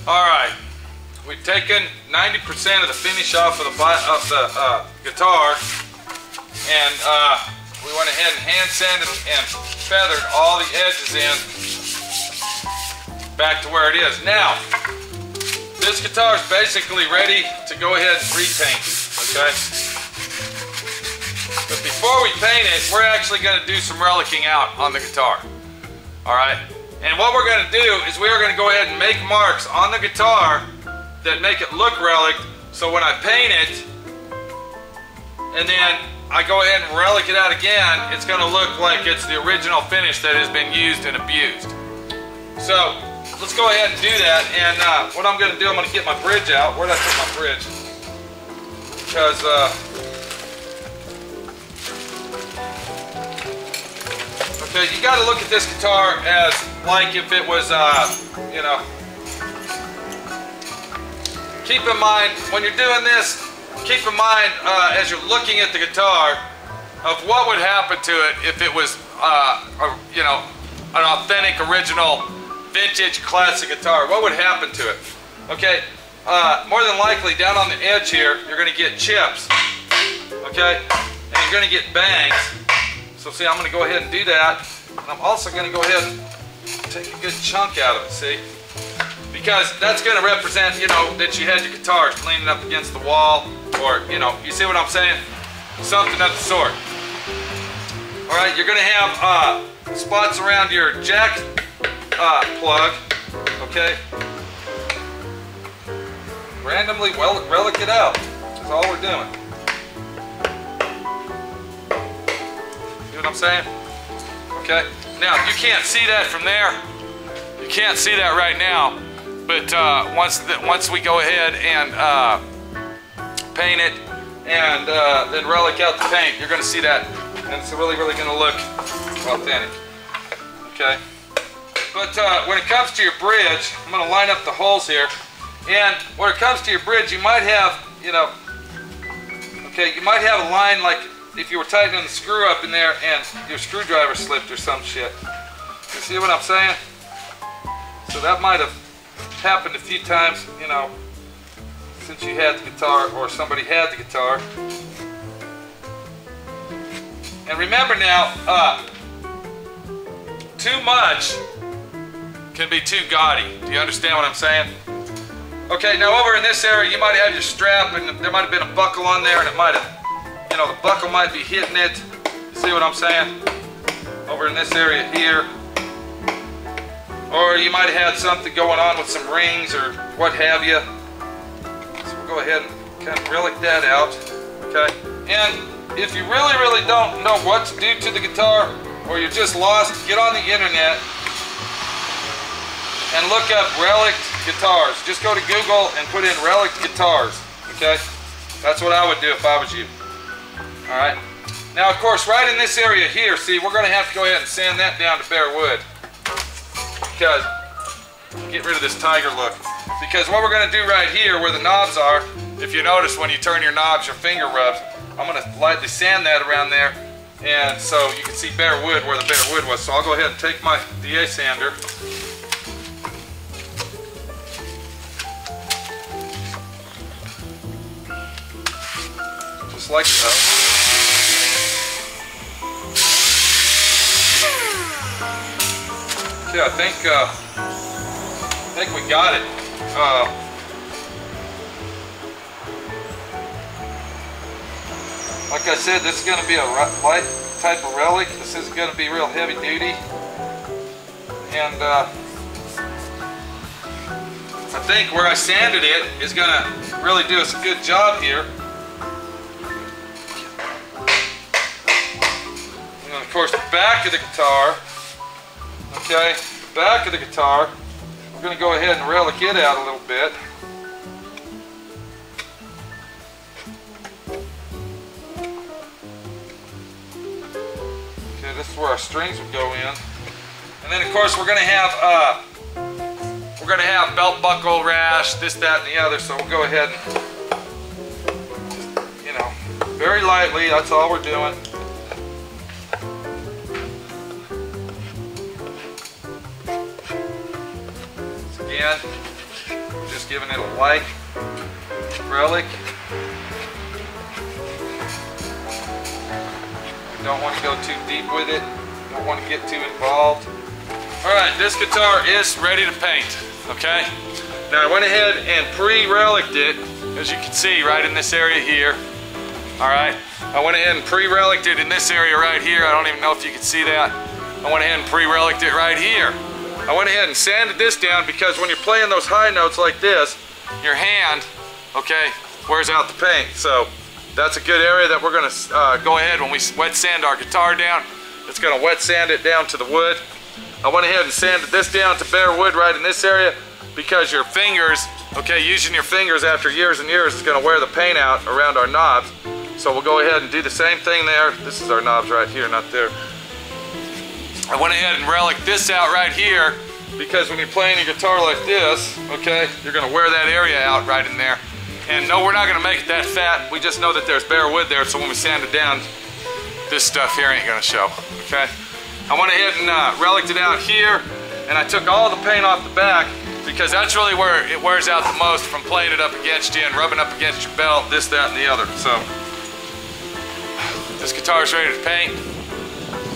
Alright, we've taken 90% of the finish off of the guitar, and we went ahead and hand sanded and feathered all the edges in back to where it is. Now, this guitar is basically ready to go ahead and repaint, okay? But before we paint it, we're actually going to do some relicking out on the guitar, alright? And what we're going to do is we are going to go ahead and make marks on the guitar that make it look relic, so when I paint it and then I go ahead and relic it out again, it's going to look like it's the original finish that has been used and abused. So let's go ahead and do that, and what I'm going to do, I'm going to get my bridge out. Where did I put my bridge? Because okay, you got to look at this guitar as like if it was, you know, keep in mind when you're doing this, keep in mind as you're looking at the guitar of what would happen to it if it was, you know, an authentic, original, vintage, classic guitar. What would happen to it? Okay, more than likely down on the edge here, you're going to get chips, okay, and you're going to get bangs. So see, I'm going to go ahead and do that, and I'm also going to go ahead and take a good chunk out of it, see? Because that's going to represent, you know, that you had your guitars leaning up against the wall, or, you know, you see what I'm saying? Something of the sort. Alright, you're going to have spots around your jack plug, okay? Randomly relic it out. That's all we're doing. See what I'm saying? Okay. Now you can't see that from there. You can't see that right now. But once we go ahead and paint it and then relic out the paint, you're going to see that, and it's really going to look authentic. Okay. But when it comes to your bridge, I'm going to line up the holes here. And when it comes to your bridge, you might have, you know, okay, you might have a line like if you were tightening the screw up in there and your screwdriver slipped or some shit. You see what I'm saying? So that might have happened a few times, you know, since you had the guitar or somebody had the guitar. And remember now, too much can be too gaudy. Do you understand what I'm saying? Okay, now over in this area, you might have your strap and there might have been a buckle on there and it might have, you know, the buckle might be hitting it. See what I'm saying? Over in this area here. Or you might have had something going on with some rings or what have you. So we'll go ahead and kind of relic that out. Okay? And if you really don't know what to do to the guitar, or you're just lost, get on the internet and look up relic guitars. Just go to Google and put in relic guitars. Okay? That's what I would do if I was you. Alright? Now of course right in this area here, see, we're going to have to go ahead and sand that down to bare wood. Because, get rid of this tiger look. Because what we're going to do right here where the knobs are, if you notice when you turn your knobs, your finger rubs, I'm going to lightly sand that around there. And so you can see bare wood where the bare wood was. So I'll go ahead and take my DA sander. Just like so. Okay, I think we got it. Like I said, this is going to be a light type of relic. This isn't going to be real heavy duty. And I think where I sanded it is going to really do us a good job here. And then of course the back of the guitar. Okay, the back of the guitar, we're going to go ahead and relic it out a little bit. Okay, this is where our strings would go in. And then of course we're going to have belt buckle rash, this, that, and the other, so we'll go ahead and, you know, very lightly, that's all we're doing. Again, just giving it a light relic. Don't want to go too deep with it. Don't want to get too involved. All right, this guitar is ready to paint, okay? Now I went ahead and pre-reliced it, as you can see, right in this area here. All right, I went ahead and pre-reliced it in this area right here. I don't even know if you can see that. I went ahead and pre-reliced it right here. I went ahead and sanded this down because when you're playing those high notes like this, your hand, okay, wears out the paint. So that's a good area that we're gonna go ahead when we wet sand our guitar down. It's gonna wet sand it down to the wood. I went ahead and sanded this down to bare wood right in this area because your fingers, okay, using your fingers after years and years is gonna wear the paint out around our knobs. So we'll go ahead and do the same thing there. This is our knobs right here, not there. I went ahead and reliced this out right here because when you're playing your guitar like this, okay, you're gonna wear that area out right in there. And no, we're not gonna make it that fat. We just know that there's bare wood there, so when we sand it down, this stuff here ain't gonna show, okay? I went ahead and reliced it out here, and I took all the paint off the back because that's really where it wears out the most from playing it up against you and rubbing up against your belt, this, that, and the other. So, this guitar is ready to paint.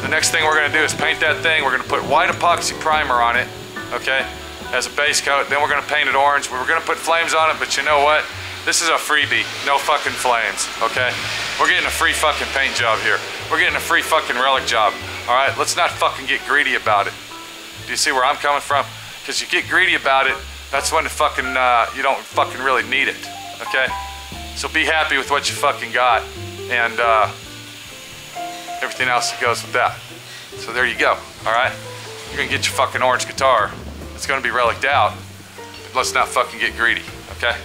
The next thing we're gonna do is paint that thing. We're gonna put white epoxy primer on it, okay, as a base coat. Then we're gonna paint it orange. We were gonna put flames on it, but you know what? This is a freebie, no fucking flames, okay? We're getting a free fucking paint job here. We're getting a free fucking relic job, all right? Let's not fucking get greedy about it. Do you see where I'm coming from? Because you get greedy about it, that's when the fucking, you don't fucking really need it, okay? So be happy with what you fucking got, and everything else that goes with that. So there you go, all right? You're gonna get your fucking orange guitar. It's gonna be reliced out, but let's not fucking get greedy, okay?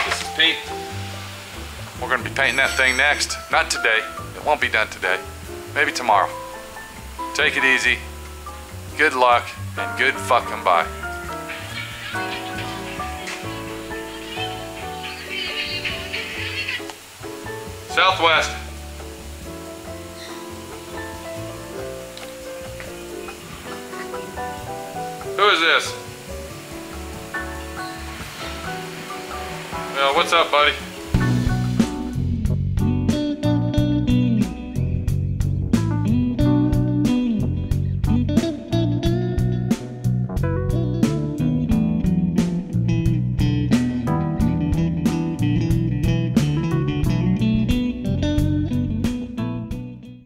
This is Pete. We're gonna be painting that thing next. Not today, it won't be done today. Maybe tomorrow. Take it easy, good luck, and good fucking bye. Southwest. Who is this? What's up, buddy?